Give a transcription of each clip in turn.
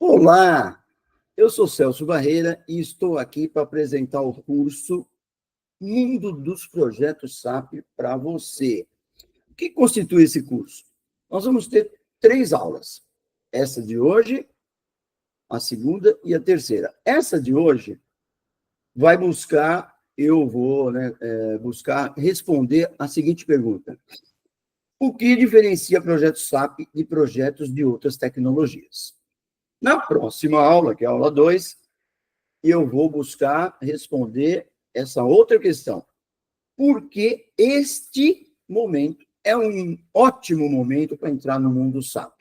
Olá, eu sou Celso Barreira e estou aqui para apresentar o curso Mundo dos Projetos SAP para você. O que constitui esse curso? Nós vamos ter 3 aulas. Essa de hoje, a segunda e a terceira. Essa de hoje vai buscar, eu vou buscar responder a seguinte pergunta. O que diferencia projetos SAP de projetos de outras tecnologias? Na próxima aula, que é a aula 2, eu vou buscar responder essa outra questão. Por que este momento é um ótimo momento para entrar no mundo SAP?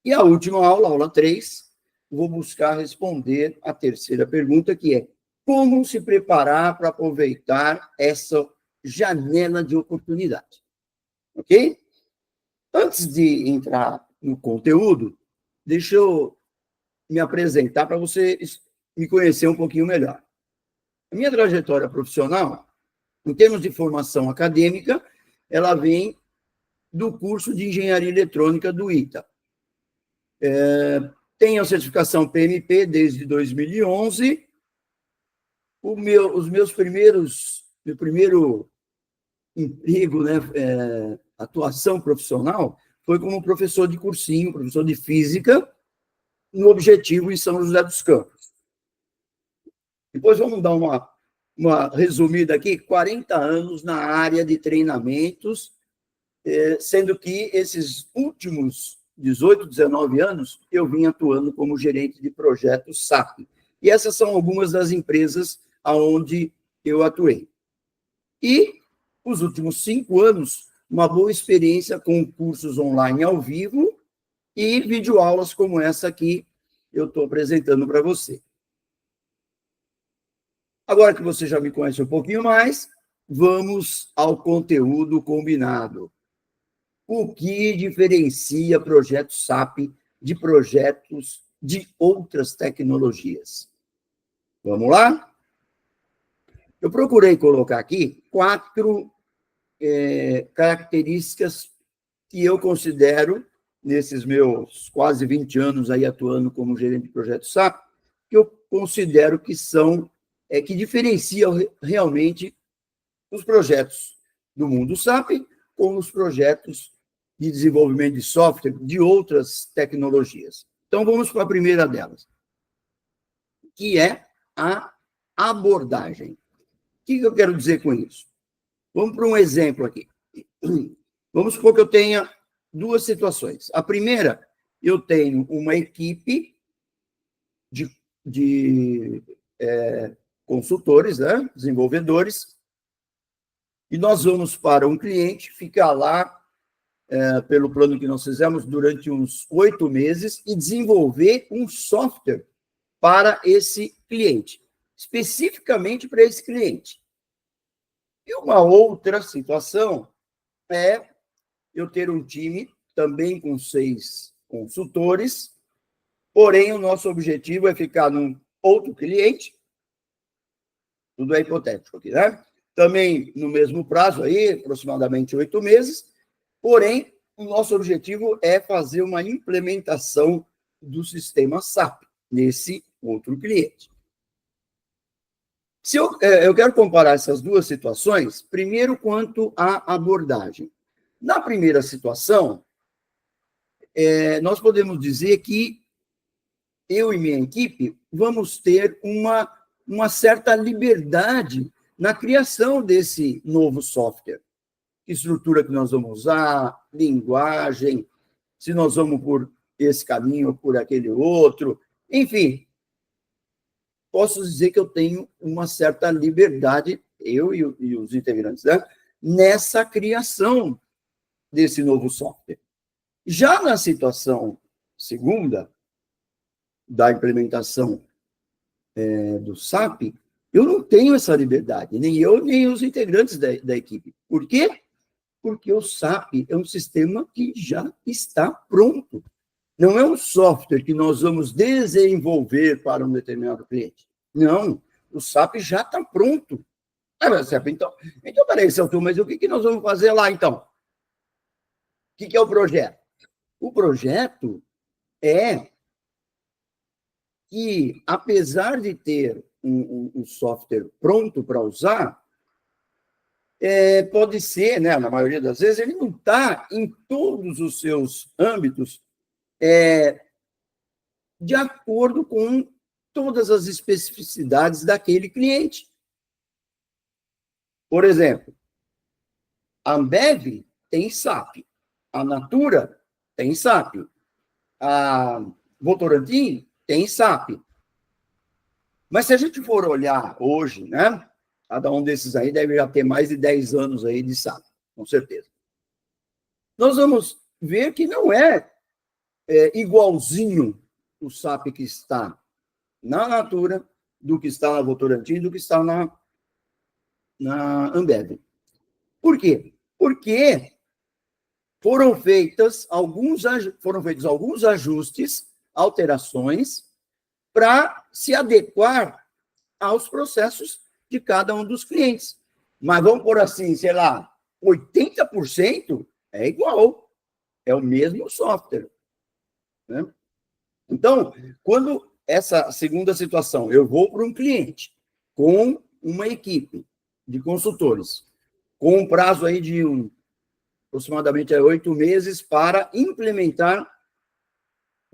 E a última aula, aula 3, vou buscar responder a terceira pergunta, que é como se preparar para aproveitar essa janela de oportunidade. Ok? Antes de entrar no conteúdo, deixa eu me apresentar para você me conhecer um pouquinho melhor. A minha trajetória profissional, em termos de formação acadêmica, ela vem do curso de Engenharia Eletrônica do ITA. Tenho a certificação PMP desde 2011. Meu primeiro emprego, atuação profissional, foi como professor de cursinho, professor de física, no Objetivo em São José dos Campos. Depois vamos dar uma resumida aqui, 40 anos na área de treinamentos, sendo que esses últimos 18, 19 anos, eu vim atuando como gerente de projetos SAP. E essas são algumas das empresas onde eu atuei. E os últimos 5 anos, uma boa experiência com cursos online ao vivo e videoaulas como essa aqui eu estou apresentando para você. Agora que você já me conhece um pouquinho mais, vamos ao conteúdo combinado. O que diferencia projetos SAP de projetos de outras tecnologias? Vamos lá? Eu procurei colocar aqui 4 características que eu considero, nesses meus quase 20 anos aí atuando como gerente de projetos SAP, que eu considero que são, que diferenciam realmente os projetos do mundo SAP com os projetos de desenvolvimento de software de outras tecnologias. Então, vamos para a primeira delas, que é a abordagem. O que eu quero dizer com isso? Vamos para um exemplo aqui. Vamos supor que eu tenha 2 situações. A primeira, eu tenho uma equipe de consultores, desenvolvedores, e nós vamos para um cliente, ficar lá, pelo plano que nós fizemos, durante uns 8 meses, e desenvolver um software para esse cliente, especificamente para esse cliente. E uma outra situação é eu ter um time também com 6 consultores, porém o nosso objetivo é ficar num outro cliente, tudo é hipotético aqui, né? Também no mesmo prazo aí, aproximadamente 8 meses, porém o nosso objetivo é fazer uma implementação do sistema SAP nesse outro cliente. Eu quero comparar essas 2 situações, primeiro quanto à abordagem. Na primeira situação, nós podemos dizer que eu e minha equipe vamos ter uma certa liberdade na criação desse novo software. Que estrutura que nós vamos usar, linguagem, se nós vamos por esse caminho ou por aquele outro, enfim. Posso dizer que eu tenho uma certa liberdade, eu e os integrantes, nessa criação desse novo software. Já na situação segunda, da implementação do SAP, eu não tenho essa liberdade, nem eu, nem os integrantes da equipe. Por quê? Porque o SAP é um sistema que já está pronto. Não é um software que nós vamos desenvolver para um determinado cliente. Não, o SAP já está pronto. Então, peraí, Celso, mas o que nós vamos fazer lá, então? O que é o projeto? O projeto é que, apesar de ter um software pronto para usar, pode ser, né, na maioria das vezes, ele não está em todos os seus âmbitos de acordo com todas as especificidades daquele cliente. Por exemplo, a Ambev tem SAP, a Natura tem SAP, a Votorantim tem SAP. Mas se a gente for olhar hoje, né, cada um desses aí deve já ter mais de 10 anos aí de SAP, com certeza. Nós vamos ver que não é igualzinho o SAP que está na Natura, do que está na Votorantim, do que está na Ambev. Por quê? Porque foram feitos alguns ajustes, alterações, para se adequar aos processos de cada um dos clientes. Mas vamos por assim, sei lá, 80% é igual, é o mesmo software. Né? Então, quando essa segunda situação, eu vou para um cliente com uma equipe de consultores, com um prazo aí de aproximadamente 8 meses para implementar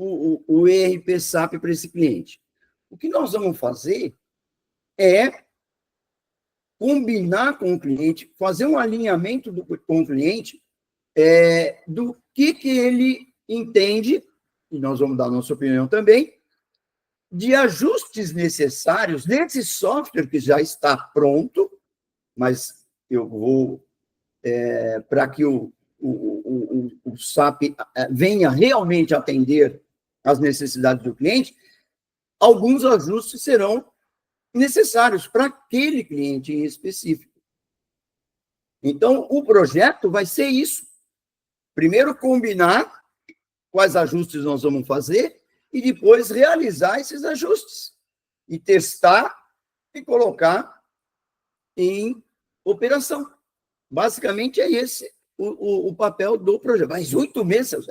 o ERP SAP para esse cliente. O que nós vamos fazer é combinar com o cliente, fazer um alinhamento com o cliente do que ele entende, e nós vamos dar nossa opinião também, de ajustes necessários nesse software que já está pronto, mas eu vou, para que o SAP venha realmente atender às necessidades do cliente, alguns ajustes serão necessários para aquele cliente em específico. Então, o projeto vai ser isso. Primeiro, combinar quais ajustes nós vamos fazer e depois realizar esses ajustes e testar e colocar em operação. Basicamente, é esse o papel do projeto. Mas 8 meses,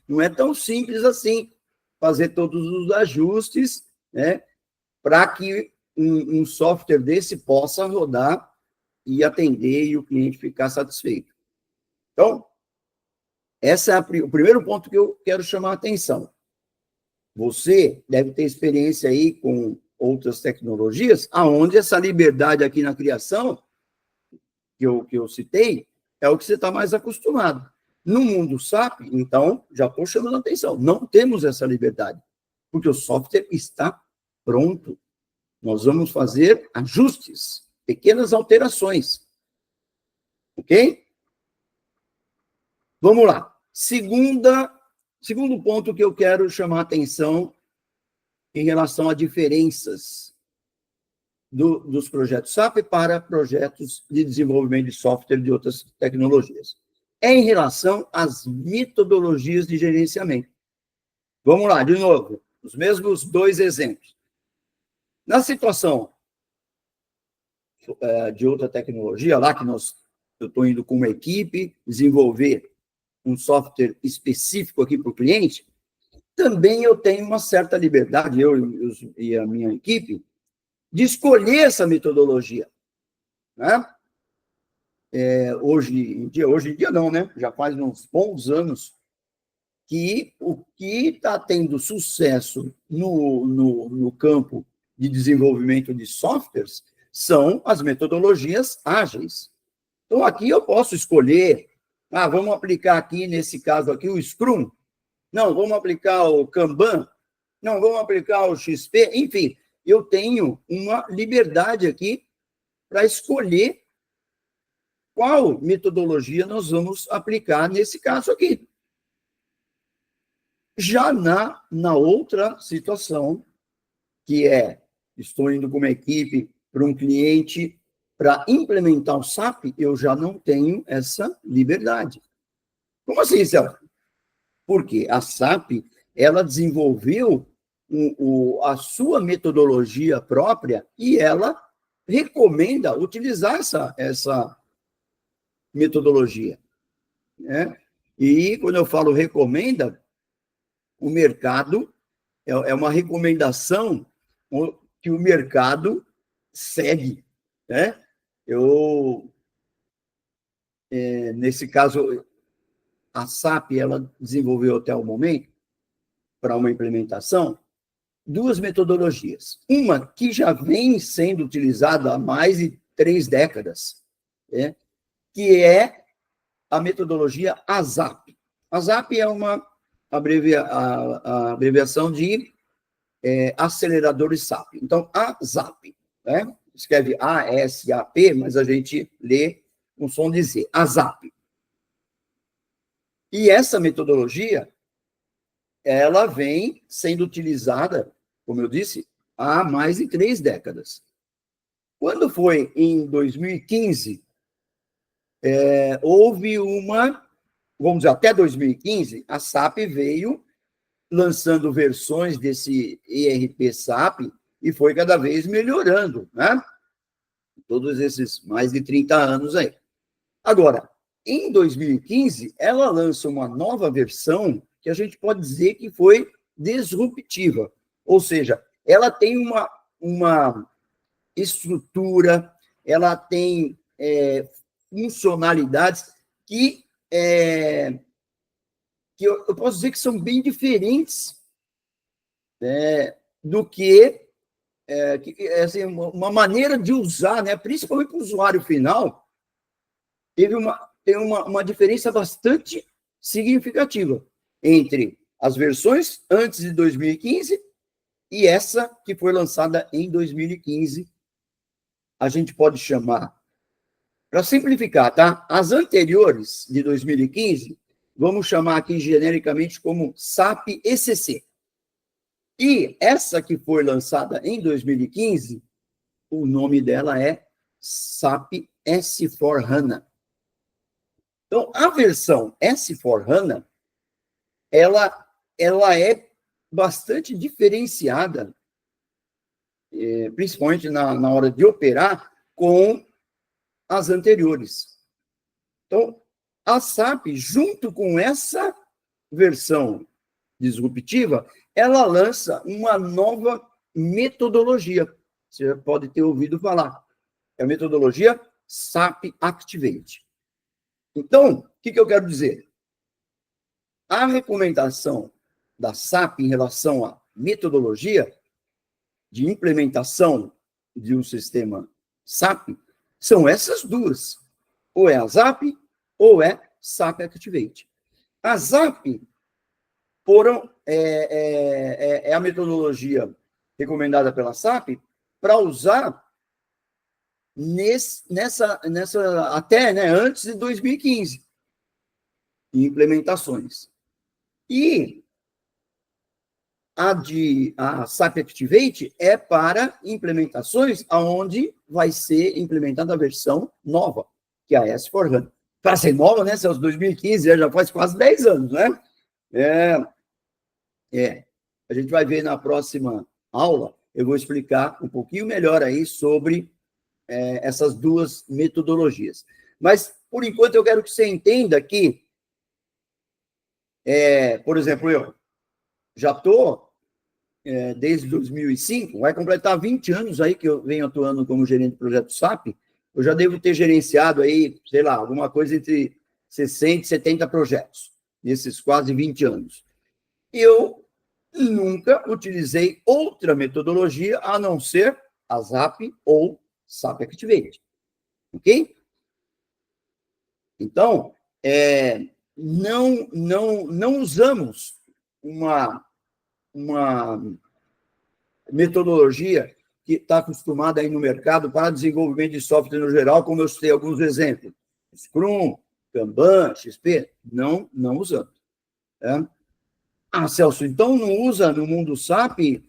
não é tão simples assim fazer todos os ajustes, né, para que um software desse possa rodar e atender e o cliente ficar satisfeito. Então, esse é o primeiro ponto que eu quero chamar a atenção. Você deve ter experiência aí com outras tecnologias, aonde essa liberdade aqui na criação, que eu citei, é o que você está mais acostumado. No mundo SAP, então, já estou chamando a atenção, não temos essa liberdade, porque o software está pronto. Nós vamos fazer ajustes, pequenas alterações. Ok? Vamos lá. Segundo ponto que eu quero chamar a atenção em relação a diferenças dos projetos SAP para projetos de desenvolvimento de software de outras tecnologias. É em relação às metodologias de gerenciamento. Vamos lá, de novo, os mesmos 2 exemplos. Na situação de outra tecnologia, lá que eu estou indo com uma equipe desenvolver um software específico aqui para o cliente, também eu tenho uma certa liberdade, eu e a minha equipe, de escolher essa metodologia. Né? Hoje em dia não, né? Já faz uns bons anos que o que está tendo sucesso no campo de desenvolvimento de softwares são as metodologias ágeis. Então, aqui eu posso escolher, vamos aplicar aqui, nesse caso aqui, o Scrum. Não, vamos aplicar o Kanban. Não, vamos aplicar o XP. Enfim, eu tenho uma liberdade aqui para escolher qual metodologia nós vamos aplicar nesse caso aqui. Já na outra situação, que estou indo com uma equipe para um cliente para implementar o SAP, eu já não tenho essa liberdade. Como assim, Celso? Porque a SAP, ela desenvolveu a sua metodologia própria e ela recomenda utilizar essa metodologia. Né? E quando eu falo recomenda, o mercado é uma recomendação que o mercado segue, né? Nesse caso, a SAP, ela desenvolveu até o momento, para uma implementação, duas metodologias. Uma que já vem sendo utilizada há mais de 3 décadas, né? Que é a metodologia ASAP. ASAP é a abreviação de aceleradores SAP. Então, ASAP, né? Escreve A-S-A-P, mas a gente lê com som de Z, ASAP. E essa metodologia, ela vem sendo utilizada, como eu disse, há mais de 3 décadas. Quando foi em 2015, houve vamos dizer, até 2015, a SAP veio lançando versões desse ERP SAP e foi cada vez melhorando, né? Todos esses mais de 30 anos aí. Agora, em 2015, ela lança uma nova versão que a gente pode dizer que foi disruptiva. Ou seja, ela tem uma estrutura, ela tem funcionalidades que eu posso dizer que são bem diferentes do que assim, uma maneira de usar, né? Principalmente para o usuário final, tem uma diferença bastante significativa entre as versões antes de 2015 e essa que foi lançada em 2015. A gente pode chamar, para simplificar, tá? As anteriores de 2015, vamos chamar aqui genericamente como SAP ECC. E essa que foi lançada em 2015, o nome dela é SAP S/4HANA. Então, a versão S/4HANA, ela é bastante diferenciada, principalmente na hora de operar, com as anteriores. Então, a SAP, junto com essa versão disruptiva, ela lança uma nova metodologia. Você pode ter ouvido falar. É a metodologia SAP Activate. Então, o que eu quero dizer? A recomendação da SAP em relação à metodologia de implementação de um sistema SAP são essas duas. Ou é a SAP ou é SAP Activate. A SAP é a metodologia recomendada pela SAP para usar nessa até, né, antes de 2015, em implementações. E a SAP Activate é para implementações onde vai ser implementada a versão nova, que é a S/4HANA. Para ser nova, né? Se é os 2015, já faz quase 10 anos, né? A gente vai ver na próxima aula, eu vou explicar um pouquinho melhor aí sobre essas duas metodologias. Mas, por enquanto, eu quero que você entenda que, por exemplo, eu já estou, desde 2005, vai completar 20 anos aí que eu venho atuando como gerente de projeto SAP, eu já devo ter gerenciado aí, sei lá, alguma coisa entre 60 e 70 projetos, nesses quase 20 anos. Eu nunca utilizei outra metodologia a não ser a SAP ou SAP Activate. Ok? Então, não usamos uma metodologia que está acostumada aí no mercado para desenvolvimento de software no geral, como eu citei alguns exemplos. Scrum, Kanban, XP, não usamos. Celso, então não usa no mundo SAP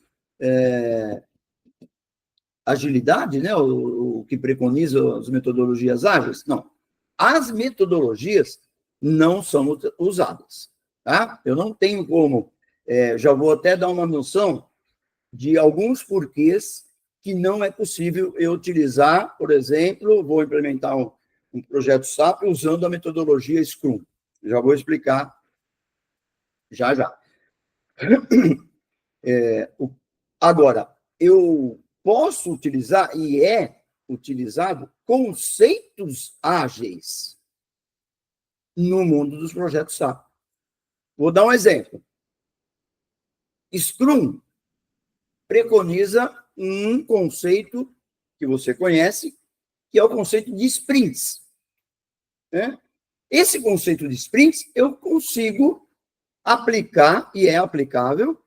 agilidade, né? O que preconiza as metodologias ágeis? Não. As metodologias não são usadas. Tá? Eu não tenho como, já vou até dar uma noção de alguns porquês que não é possível eu utilizar, por exemplo, vou implementar um projeto SAP usando a metodologia Scrum. Já vou explicar já. Agora, eu posso utilizar, e é utilizado, conceitos ágeis no mundo dos projetos SAP. Vou dar um exemplo. Scrum preconiza um conceito que você conhece, que é o conceito de sprints. Né? Esse conceito de sprints eu consigo aplicar, e é aplicável,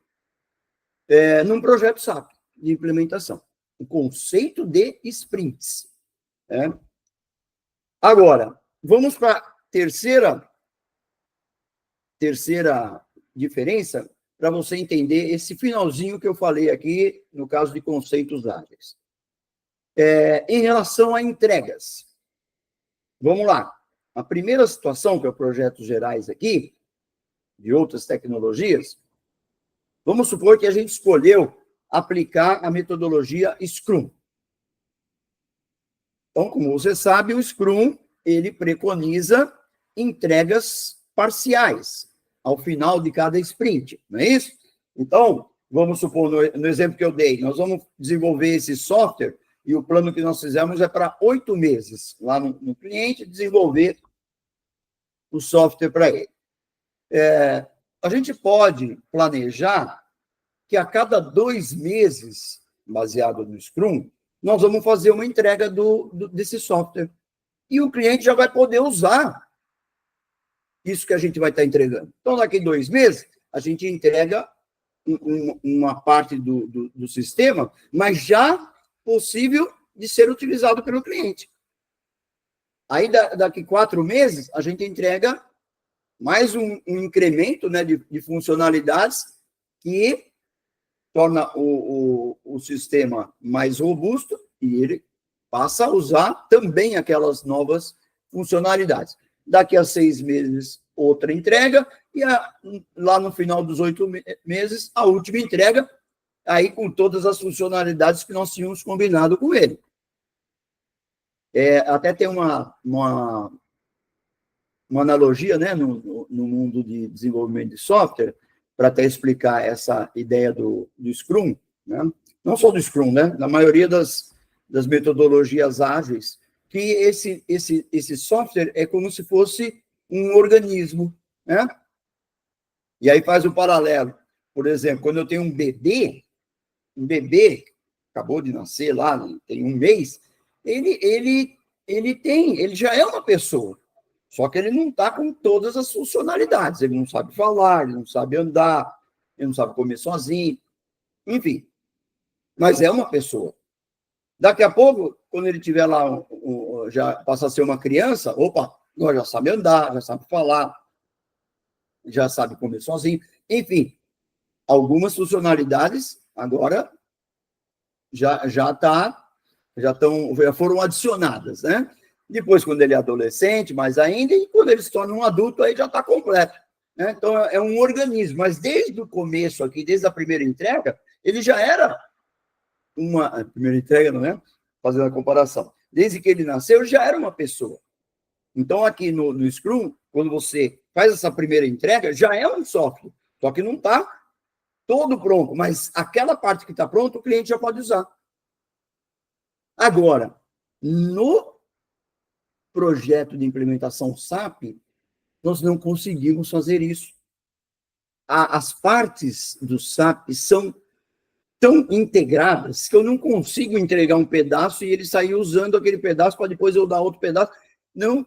num projeto SAP de implementação. O conceito de sprints. Né? Agora, vamos para a terceira diferença, para você entender esse finalzinho que eu falei aqui, no caso de conceitos ágeis. Em relação a entregas. Vamos lá. A primeira situação, que é o projetos gerais aqui, de outras tecnologias, vamos supor que a gente escolheu aplicar a metodologia Scrum. Então, como você sabe, o Scrum, ele preconiza entregas parciais ao final de cada sprint, não é isso? Então, vamos supor, no exemplo que eu dei, nós vamos desenvolver esse software e o plano que nós fizemos é para 8 meses lá no cliente, desenvolver o software para ele. A gente pode planejar que a cada 2 meses, baseado no Scrum, nós vamos fazer uma entrega desse software. E o cliente já vai poder usar isso que a gente vai estar entregando. Então, daqui a 2 meses, a gente entrega uma parte do sistema, mas já possível de ser utilizado pelo cliente. Aí, daqui a 4 meses, a gente entrega mais um incremento, né, de funcionalidades que torna o sistema mais robusto e ele passa a usar também aquelas novas funcionalidades. Daqui a 6 meses, outra entrega, e lá no final dos 8 meses, a última entrega, aí com todas as funcionalidades que nós tínhamos combinado com ele. Até tem uma analogia, né, no mundo de desenvolvimento de software, para até explicar essa ideia do Scrum, né? Não só do Scrum, né? Na maioria das metodologias ágeis, que esse software é como se fosse um organismo, né? E aí faz o paralelo. Por exemplo, quando eu tenho um bebê acabou de nascer lá, tem 1 mês, ele já é uma pessoa. Só que ele não está com todas as funcionalidades. Ele não sabe falar, ele não sabe andar, ele não sabe comer sozinho, enfim. Mas é uma pessoa. Daqui a pouco, quando ele tiver lá, já passa a ser uma criança, opa, agora já sabe andar, já sabe falar, já sabe comer sozinho. Enfim, algumas funcionalidades agora já foram adicionadas, né? Depois, quando ele é adolescente, mais ainda, e quando ele se torna um adulto, aí já está completo. Né? Então, é um organismo. Mas desde o começo aqui, desde a primeira entrega, ele já era a primeira entrega, não é? Fazendo a comparação. Desde que ele nasceu, ele já era uma pessoa. Então, aqui no Scrum, quando você faz essa primeira entrega, já é um software. Só que não está todo pronto, mas aquela parte que está pronta, o cliente já pode usar. Agora, no projeto de implementação SAP, nós não conseguimos fazer isso. As partes do SAP são tão integradas que eu não consigo entregar um pedaço e ele sair usando aquele pedaço para depois eu dar outro pedaço. Não.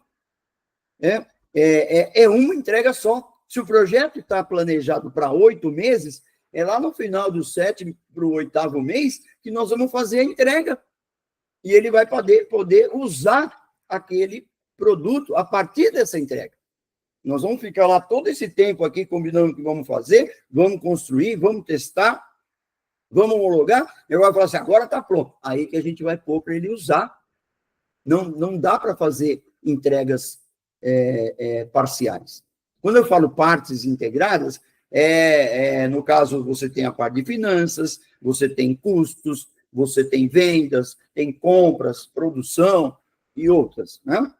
É uma entrega só. Se o projeto está planejado para 8 meses, é lá no final do 7º para o 8º mês que nós vamos fazer a entrega. E ele vai poder usar aquele produto a partir dessa entrega. Nós vamos ficar lá todo esse tempo aqui combinando o que vamos fazer, vamos construir, vamos testar, vamos homologar, eu vou falar assim, agora está pronto. Aí que a gente vai pôr para ele usar. Não dá para fazer entregas parciais. Quando eu falo partes integradas, no caso, você tem a parte de finanças, você tem custos, você tem vendas, tem compras, produção e outras, né?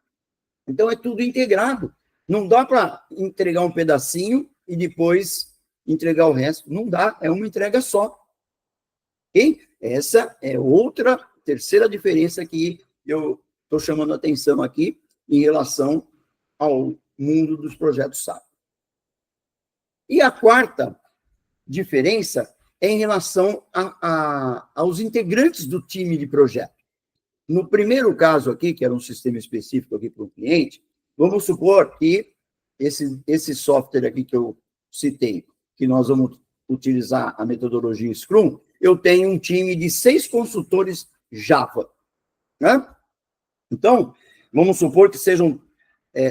Então, é tudo integrado. Não dá para entregar um pedacinho e depois entregar o resto. Não dá, é uma entrega só. Ok? Essa é outra, terceira diferença que eu estou chamando a atenção aqui em relação ao mundo dos projetos SAP. E a quarta diferença é em relação aos integrantes do time de projeto. No primeiro caso aqui, que era um sistema específico aqui para o cliente, vamos supor que esse software aqui que eu citei, que nós vamos utilizar a metodologia Scrum, eu tenho um time de 6 consultores Java. Né? Então, vamos supor que sejam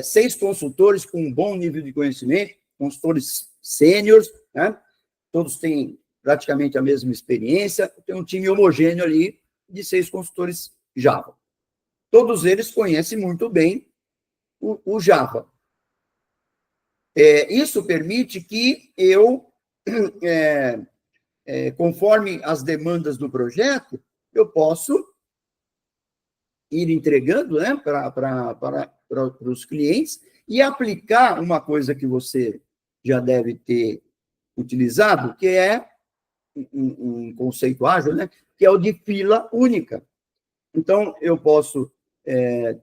6 consultores com um bom nível de conhecimento, consultores sêniores, né? Todos têm praticamente a mesma experiência, tem um time homogêneo ali de 6 consultores Java. Todos eles conhecem muito bem o Java. Isso permite que eu, conforme as demandas do projeto, eu posso ir entregando, né, para os clientes e aplicar uma coisa que você já deve ter utilizado, que é um conceito ágil, né, que é o de fila única. Então, eu posso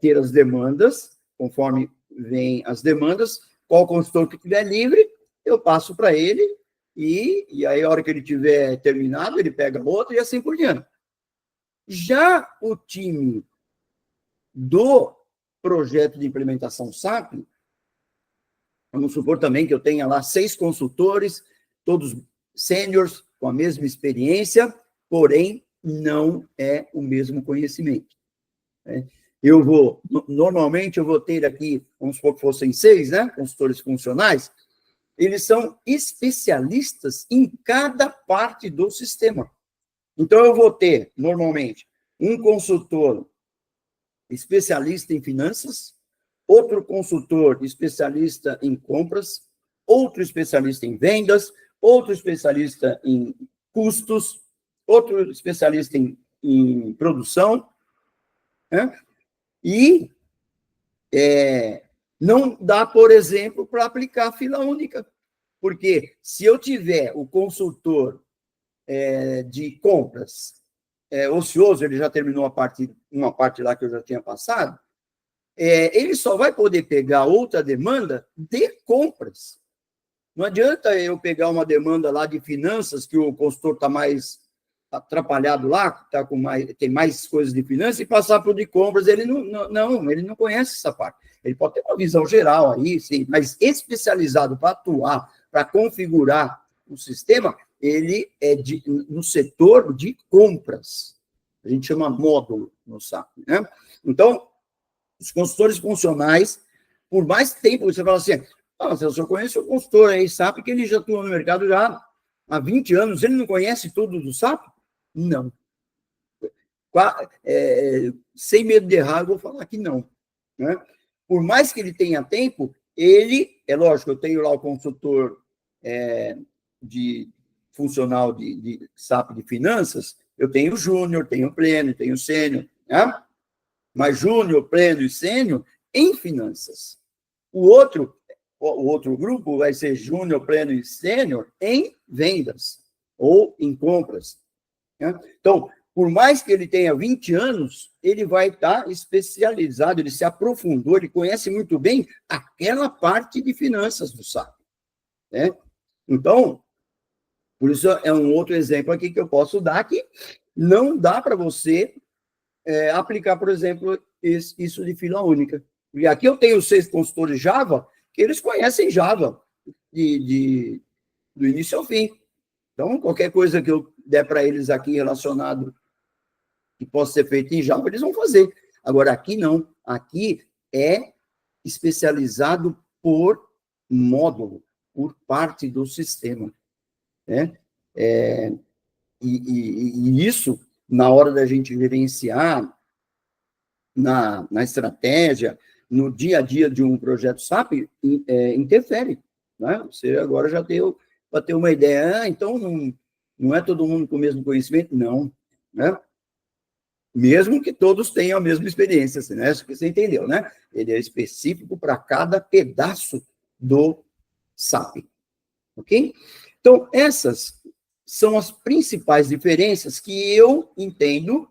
ter as demandas, conforme vêm as demandas, qual consultor que estiver livre, eu passo para ele, e aí, a hora que ele tiver terminado, ele pega outro e assim por diante. Já o time do projeto de implementação SAP, vamos supor também que eu tenha lá 6 consultores, todos sêniores, com a mesma experiência, porém, não é o mesmo conhecimento. Normalmente, eu vou ter aqui, vamos supor que fossem 6, né, consultores funcionais, eles são especialistas em cada parte do sistema. Então, eu vou ter, normalmente, um consultor especialista em finanças, outro consultor especialista em compras, outro especialista em vendas, outro especialista em custos, outro especialista em produção, né? E não dá, por exemplo, para aplicar a fila única, porque se eu tiver o consultor de compras ocioso, ele já terminou uma parte lá que eu já tinha passado, ele só vai poder pegar outra demanda de compras. Não adianta eu pegar uma demanda lá de finanças, que o consultor está mais atrapalhado lá, tem mais coisas de finanças, e passar para o de compras, ele não conhece essa parte. Ele pode ter uma visão geral aí, sim, mas especializado para atuar, para configurar o sistema, ele é no setor de compras. A gente chama módulo no SAP, né? Então, os consultores funcionais, por mais tempo, você fala assim, eu só conheço o consultor aí, SAP, que ele já atua no mercado já há 20 anos, ele não conhece tudo do SAP? Não. Sem medo de errar, eu vou falar que não. Né? Por mais que ele tenha tempo, é lógico, eu tenho lá o consultor funcional de SAP de finanças, eu tenho júnior, tenho pleno, tenho sênior, né? Mas júnior, pleno e sênior em finanças. O outro grupo vai ser júnior, pleno e sênior em vendas ou em compras. Né? Então, por mais que ele tenha 20 anos, ele vai estar especializado, ele se aprofundou, ele conhece muito bem aquela parte de finanças do SAP. Né? Então, por isso é um outro exemplo aqui que eu posso dar, que não dá para você aplicar, por exemplo, isso de fila única. E aqui eu tenho 6 consultores Java, que eles conhecem Java do início ao fim. Então, qualquer coisa que eu der para eles aqui relacionado que possa ser feito em Java, eles vão fazer. Agora, aqui não. Aqui é especializado por módulo, por parte do sistema. Né? E isso, na hora da gente gerenciar, na estratégia, no dia a dia de um projeto SAP, interfere. Né? Você agora já para ter uma ideia, então não é todo mundo com o mesmo conhecimento? Não. Né? Mesmo que todos tenham a mesma experiência, né? Isso que você entendeu, né? Ele é específico para cada pedaço do SAP. Ok? Então, essas são as principais diferenças que eu entendo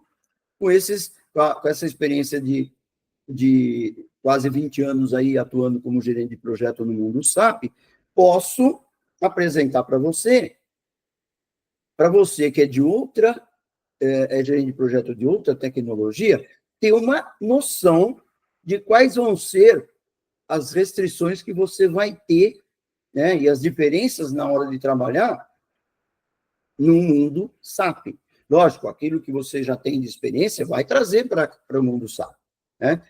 com essa experiência de quase 20 anos aí atuando como gerente de projeto no mundo SAP, posso apresentar para você que é de outra, é gerente de projeto de outra tecnologia, ter uma noção de quais vão ser as restrições que você vai ter, né, e as diferenças na hora de trabalhar no mundo SAP. Lógico, aquilo que você já tem de experiência vai trazer para o mundo SAP, né?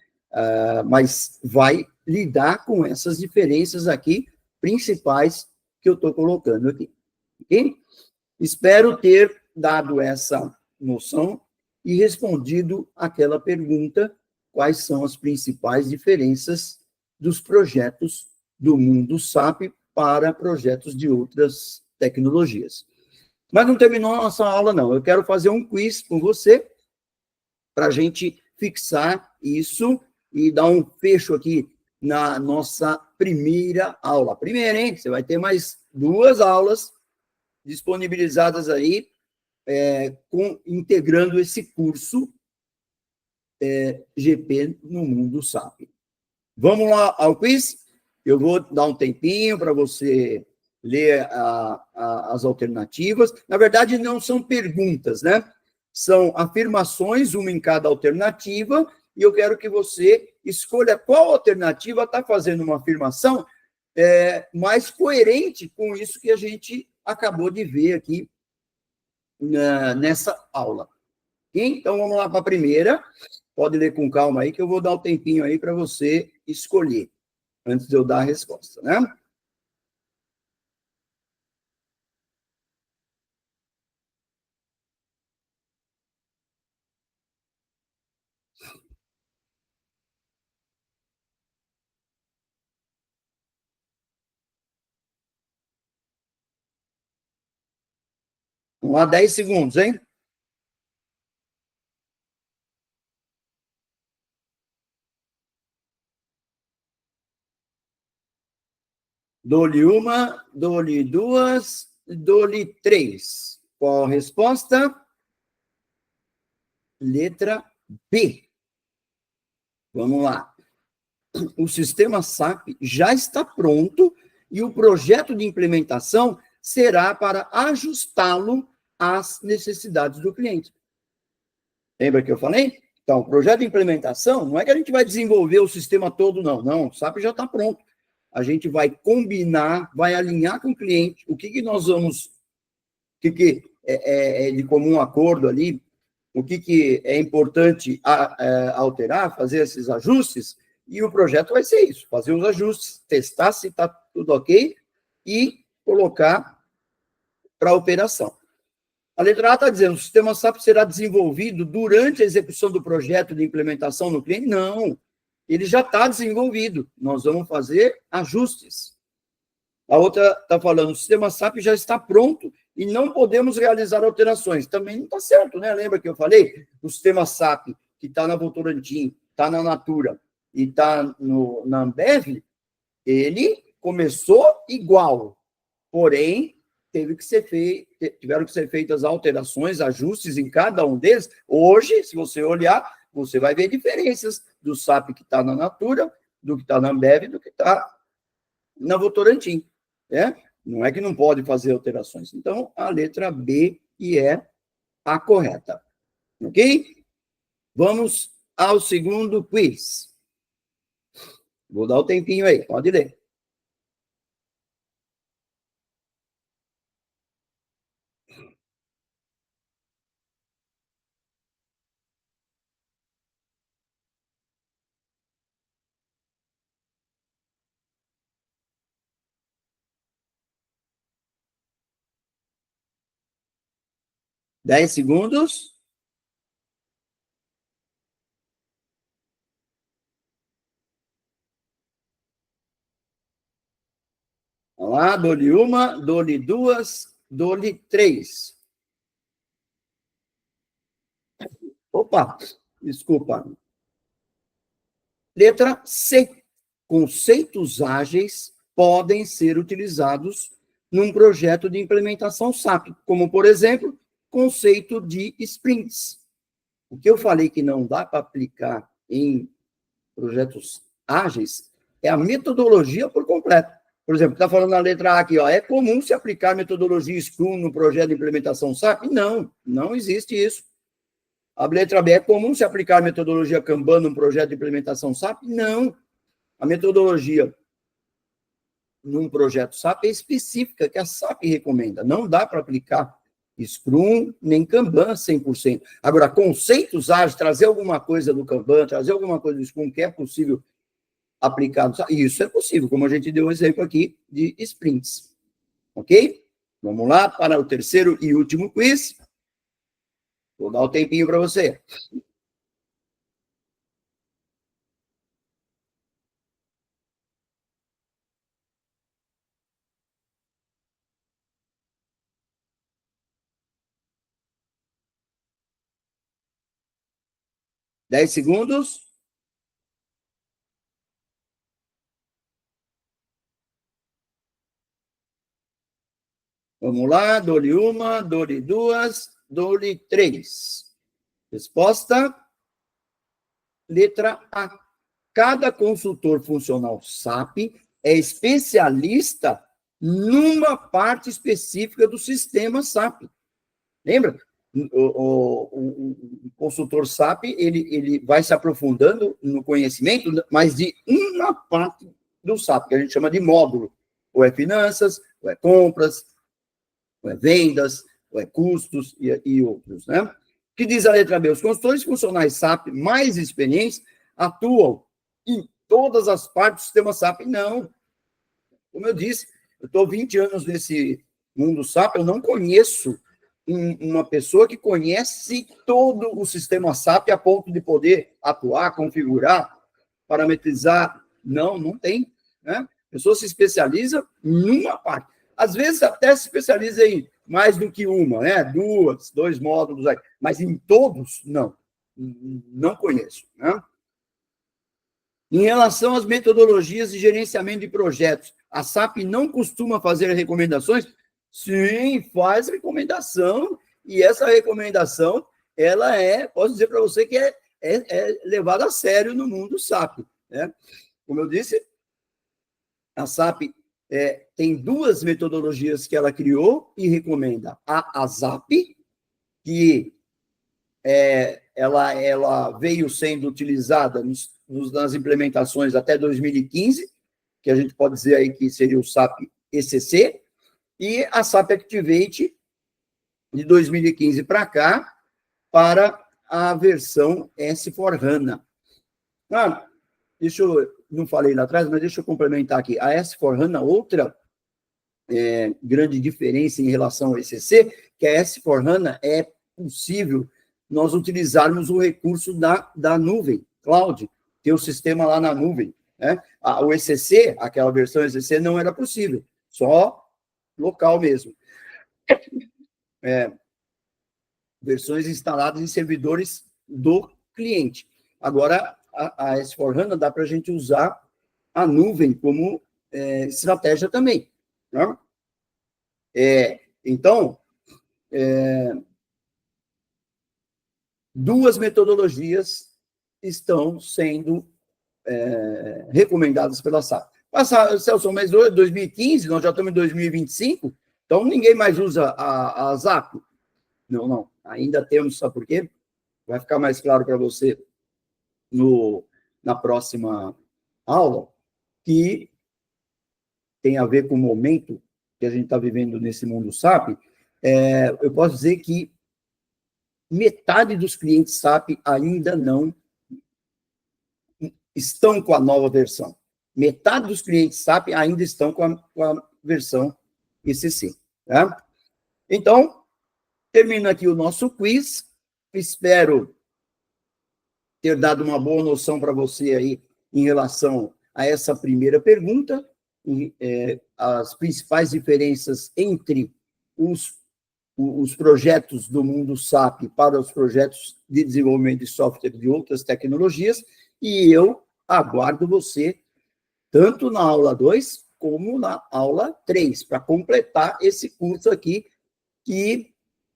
Mas vai lidar com essas diferenças aqui, principais, que eu estou colocando aqui. Ok? Espero ter dado essa noção e respondido aquela pergunta: quais são as principais diferenças dos projetos do mundo SAP para projetos de outras tecnologias. Mas não terminou a nossa aula, não. Eu quero fazer um quiz com você para a gente fixar isso e dar um fecho aqui na nossa primeira aula. Primeira, hein? Você vai ter mais 2 aulas disponibilizadas aí, integrando esse curso GP no mundo SAP. Vamos lá ao quiz? Eu vou dar um tempinho para você ler as alternativas. Na verdade, não são perguntas, né? São afirmações, uma em cada alternativa, e eu quero que você escolha qual alternativa está fazendo uma afirmação mais coerente com isso que a gente acabou de ver aqui nessa aula. Então, vamos lá para a primeira. Pode ler com calma aí, que eu vou dar um tempinho aí para você escolher, antes de eu dar a resposta, né? Vamos lá, 10 segundos, hein? Dou-lhe uma, dou-lhe duas, dou-lhe 3. Qual a resposta? Letra B. Vamos lá. O sistema SAP já está pronto e o projeto de implementação será para ajustá-lo às necessidades do cliente. Lembra que eu falei? Então, o projeto de implementação não é que a gente vai desenvolver o sistema todo, não. Não, o SAP já está pronto. A gente vai combinar, vai alinhar com o cliente o que nós vamos, o que é de comum acordo ali, o que é importante alterar, fazer esses ajustes, e o projeto vai ser isso, fazer os ajustes, testar se está tudo ok e colocar para a operação. A letra A está dizendo, o sistema SAP será desenvolvido durante a execução do projeto de implementação no cliente? Não, ele já está desenvolvido, nós vamos fazer ajustes. A outra está falando, o sistema SAP já está pronto e não podemos realizar alterações. Também não está certo, né? Lembra que eu falei? O sistema SAP, que está na Votorantim, está na Natura e está na Ambev, ele começou igual, porém, tiveram que ser feitas alterações, ajustes em cada um deles. Hoje, se você olhar, você vai ver diferenças do SAP que está na Natura, do que está na Ambev, do que está na Votorantim. Não é que não pode fazer alterações. Então, a letra B que é a correta. Ok? Vamos ao segundo quiz. Vou dar o tempinho aí, pode ler. Dez segundos. Vamos lá, dou-lhe uma, dou-lhe duas, dou-lhe 3. Opa, desculpa. Letra C. Conceitos ágeis podem ser utilizados num projeto de implementação SAP, como, por exemplo, conceito de sprints. O que eu falei que não dá para aplicar em projetos ágeis é a metodologia por completo. Por exemplo, está falando na letra A aqui, ó, é comum se aplicar metodologia Scrum no projeto de implementação SAP? Não, não existe isso. A letra B, é comum se aplicar metodologia Kanban num projeto de implementação SAP? Não. A metodologia num projeto SAP é específica, que a SAP recomenda. Não dá para aplicar Scrum nem Kanban 100%. Agora, conceitos ágeis, trazer alguma coisa do Kanban, trazer alguma coisa do Scrum que é possível aplicar, isso é possível, como a gente deu um exemplo aqui de sprints. Ok? Vamos lá para o terceiro e último quiz. Vou dar um tempinho para você. Dez segundos. Vamos lá, dou-lhe uma, dou-lhe duas, dou-lhe três. Resposta, letra A. Cada consultor funcional SAP é especialista numa parte específica do sistema SAP. Lembra? O consultor SAP, ele vai se aprofundando no conhecimento, mas de uma parte do SAP, que a gente chama de módulo. Ou é finanças, ou é compras, ou é vendas, ou é custos e outros, né? O que diz a letra B? Os consultores funcionais SAP mais experientes atuam em todas as partes do sistema SAP? Não. Como eu disse, eu estou 20 anos nesse mundo SAP, eu não conheço uma pessoa que conhece todo o sistema SAP a ponto de poder atuar, configurar, parametrizar. Não, não tem. Né? A pessoa se especializa em uma parte. Às vezes até se especializa em mais do que uma, né? Dois módulos aí. Mas em todos, não. Não conheço. Né? Em relação às metodologias de gerenciamento de projetos, a SAP não costuma fazer recomendações? Sim, faz recomendação, e essa recomendação, ela posso dizer para você que é levada a sério no mundo SAP. Né? Como eu disse, a SAP tem duas metodologias que ela criou e recomenda. A ASAP, que ela veio sendo utilizada nas implementações até 2015, que a gente pode dizer aí que seria o SAP ECC, e a SAP Activate de 2015 para cá, para a versão S4HANA. Não falei lá atrás, mas deixa eu complementar aqui. A S4HANA, outra grande diferença em relação ao ECC, que a S4HANA é possível nós utilizarmos o recurso da nuvem, cloud, ter o sistema lá na nuvem. Né? O ECC, aquela versão ECC, não era possível, só local mesmo. Versões instaladas em servidores do cliente. Agora, a S4HANA dá para a gente usar a nuvem como estratégia também. Né? Então, duas metodologias estão sendo recomendadas pela SAP. Celso, mas 2015, nós já estamos em 2025, então ninguém mais usa a SAP? Não. Ainda temos, sabe por quê? Vai ficar mais claro para você na próxima aula, que tem a ver com o momento que a gente está vivendo nesse mundo SAP. Eu posso dizer que metade dos clientes SAP ainda não estão com a nova versão. Metade dos clientes SAP ainda estão com a versão ECC. Tá? Então, termina aqui o nosso quiz. Espero ter dado uma boa noção para você aí em relação a essa primeira pergunta, as principais diferenças entre os projetos do mundo SAP para os projetos de desenvolvimento de software de outras tecnologias, e eu aguardo você tanto na aula 2 como na aula 3, para completar esse curso aqui que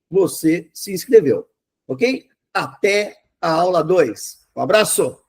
você se inscreveu, ok? Até a aula 2. Um abraço!